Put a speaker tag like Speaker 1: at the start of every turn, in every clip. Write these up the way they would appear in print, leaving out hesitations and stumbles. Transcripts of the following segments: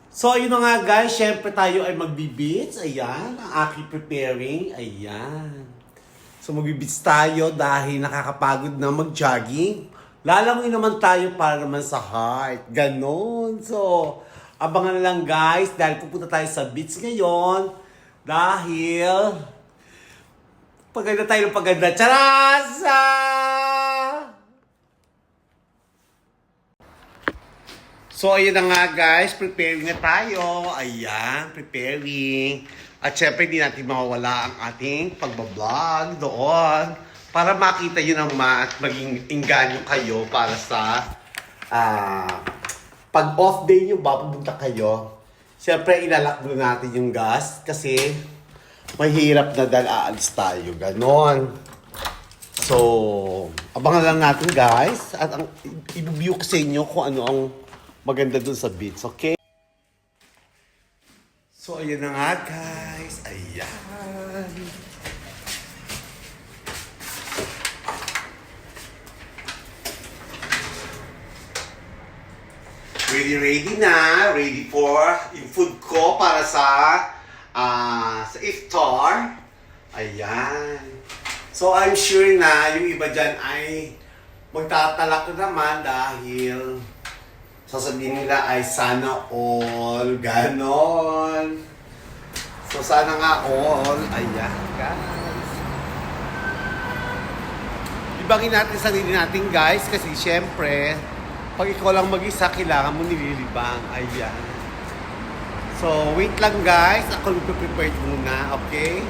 Speaker 1: So, yun na nga guys, syempre tayo ay magbi-beats. Ayan, ang aking preparing. Ayan. So, magbi-beats tayo dahil nakakapagod na mag-jogging. Lalangoy naman tayo para naman sa heart. Ganon. So, abangan na lang guys dahil pupunta tayo sa beats ngayon. Dahil, paganda tayo ng paganda. Charasa! So, ayun na nga guys, preparing na tayo. Ayan, preparing. At syempre, hindi natin mawawala ang ating pagbablog doon para makita nyo naman at maging inganyo kayo para sa pag off day nyo ba, pupunta kayo. Syempre, ilalakbo natin yung gas kasi mahirap na dahil aalis tayo. Ganon. So, abangan lang natin guys at ang i-view ko sa inyo kung ano ang maganda dun sa beats, okay? So, ayan na nga, guys. Ayan. Ready na. Ready for yung food ko para sa iftar. Ayan. So, I'm sure na yung iba dyan ay magtatalak na naman dahil sasabihin nila ay sana all, ganon. So, sana nga all. Ayan, guys. Ibangin natin sarili natin, guys, kasi syempre, pag ikaw lang mag-isa, kailangan mo nililibang. Ayan. So, wait lang, guys. Ako nagpe-prepare muna, okay?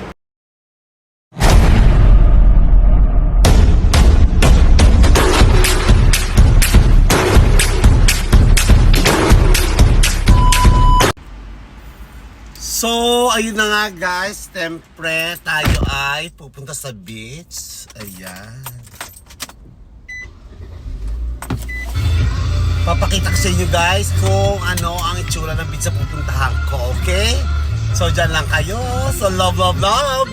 Speaker 1: So, ayun na nga guys, siyempre tayo ay pupunta sa beach. Ayan. Papakita ko sa inyo guys kung ano ang itsura ng beach sa pupuntahan ko, okay? So, dyan lang kayo. So, love, love, love!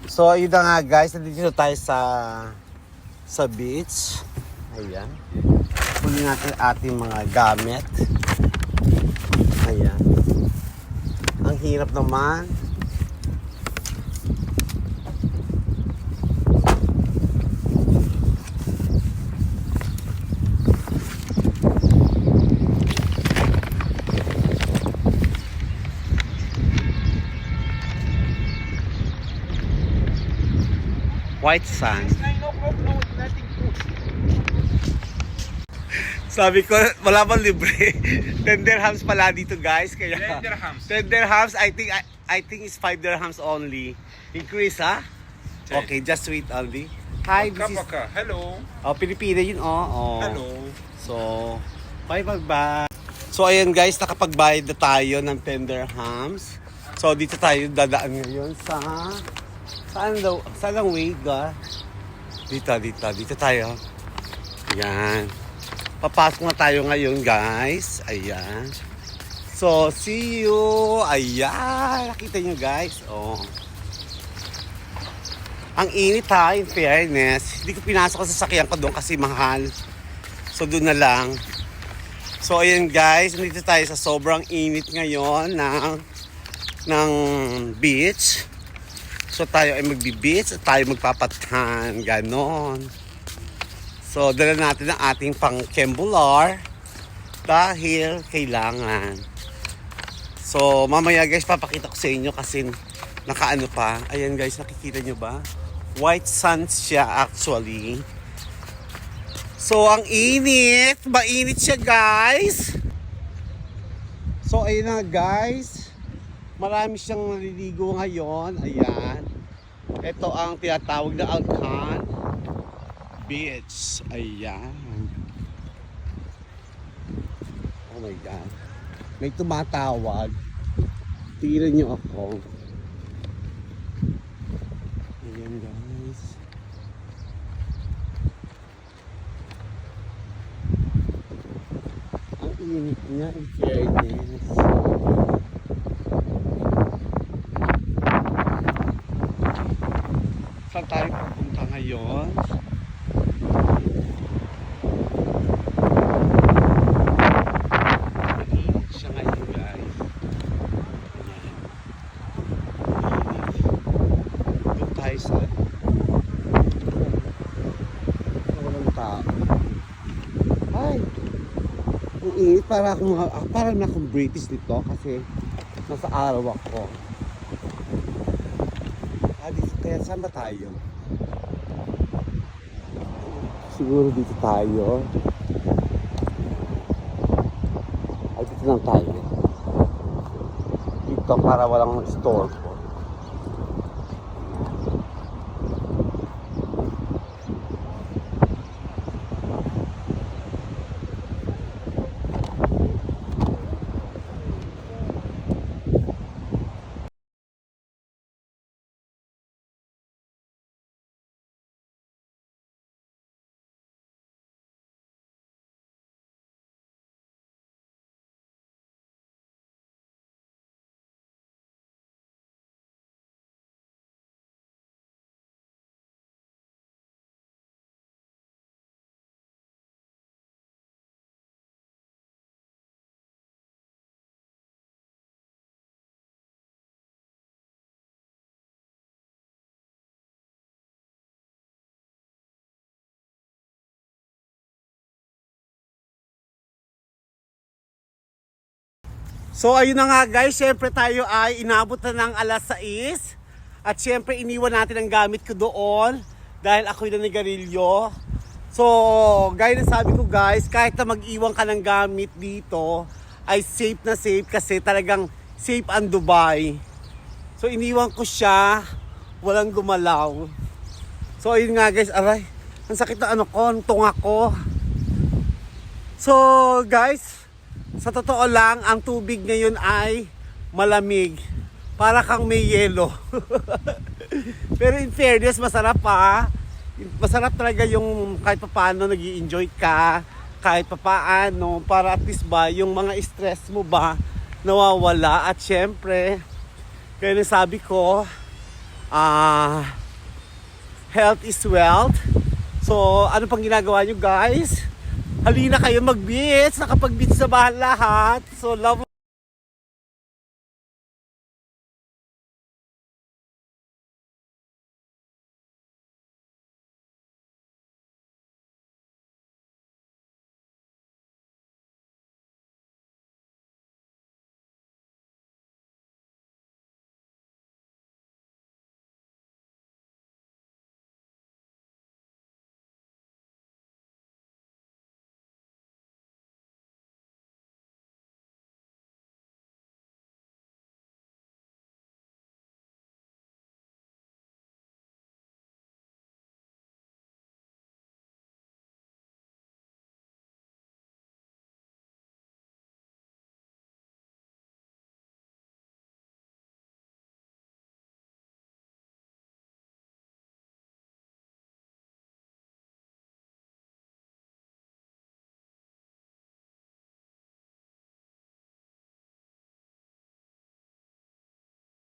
Speaker 1: So, ayun na nga guys, nandito tayo sa beach. Ayan. Huli natin ating mga gamit. Ayan. Ang hirap naman. White sand. Sabi ko, wala bang libre? 10 dirhams pala dito guys. Kaya
Speaker 2: 10 dirhams.
Speaker 1: 10 dirhams, I think it's 5 dirhams only. Increase ha? Okay, just wait only. Hi, this is...
Speaker 2: Hello.
Speaker 1: Oh, Pilipino yun, oh.
Speaker 2: Hello.
Speaker 1: So, bye. So, ayan guys, nakapagbayad na tayo ng 10 dirhams. So, dito tayo dadaan ngayon sa... Saan ang way ga? Dito tayo. Ayan. Papasok na tayo ngayon guys. Ayan. So, see you. Ayan. Nakita nyo guys. Oh. Ang init ha, in fairness. Hindi ko pinasok sa sasakyan ko doon kasi mahal. So, doon na lang. So, ayan guys. Nandito tayo sa sobrang init ngayon ng beach. So, tayo ay magbi-beach at tayo magpapatan. Ganon. So, dala natin ang ating pang-kembular dahil kailangan. So, mamaya guys, papakita ko sa inyo kasi nakaano pa. Ayan guys, nakikita nyo ba? White sand siya actually. So, ang init. Mainit siya guys. So, ayun na guys. Marami siyang naliligo ngayon. Ayan. Ito ang tinatawag na Alcan Beach. Ayan. Oh my God. May tumatawag. Tingnan nyo ako. Ayan guys. init niya, in fairness. Saan tayo pupunta ngayon? Mainit siya ngayon, guys. Ayan. Init. Doon tayo sa walang tao. Ay! Ang init, parang na akong British dito kasi nasa araw ako. Dito kaya saan ba tayo? Siguro dito tayo. Ay, dito lang tayo. Dito para walang store ko. So ayun na nga guys, syempre tayo ay inabot na ng alas 6. At syempre iniwan natin ang gamit ko doon dahil ako'y nanigarilyo. So gaya na sabi ko guys, kahit na mag-iwan ka ng gamit dito ay safe na safe kasi talagang safe ang Dubai. So iniwan ko siya, walang gumalaw. So ayun nga guys, aray, ang sakit na ano ko, ang tunga ko. So guys, sa totoo lang, ang tubig ngayon ay malamig. Para kang may yelo. Pero in fairness, masarap pa. Masarap talaga yung kahit papaano nag-i-enjoy ka. Kahit papaano, para at least ba, yung mga stress mo ba, nawawala. At syempre, kaya nasabi ko, health is wealth. So, ano pang ginagawa nyo guys? Halina kayo mag-beach, nakapag-beach sa bahan lahat. So, love